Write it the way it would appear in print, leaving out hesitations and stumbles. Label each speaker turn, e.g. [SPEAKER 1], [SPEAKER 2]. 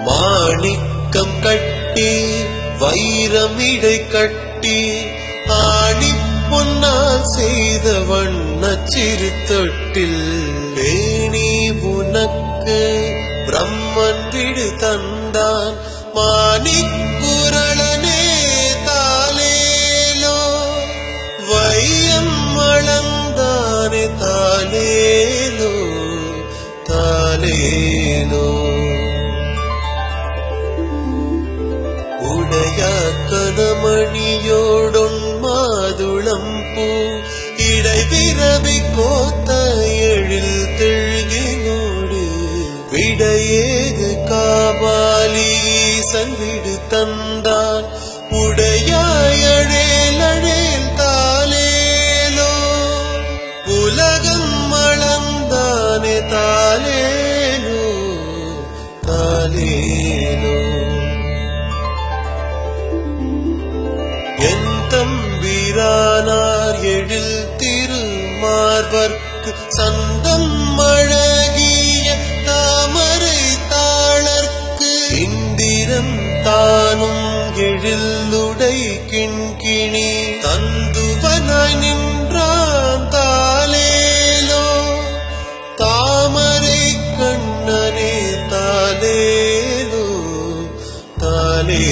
[SPEAKER 1] மாணிக்கம் கட்டி வைரமிடை கட்டி ஆணி பொன்னால் செய்த வண்ணச் சிறு தொட்டில் பேணி உனக்கு பிரம்மன் விடு தந்தான் மாணிக்குரளனே தாலேலோ வையம் வளர்ந்தானே தாலேலோ தாலேலோ கனமணியோடொன் மாதுளம் பூ இடைவிரவி கோத்த எழில் தெழுகினோடு விடையேது காபாலீசன் விடு தந்தான் உடையாயழேல் தாலேலோ உலகம் மளந்தானே தாலேலோ தாலேலோ என் தம்பிரானார் எழில் திருமார்வர்க்கு சந்தம் அழகிய தாமரை தாளர்க்கு இந்திரன் தானும் எழிலுடை கிண்கிணி தந்துவனாய் நின்றான் தாலேலோ தாமரை கண்ணனே தாலேலோ தாலே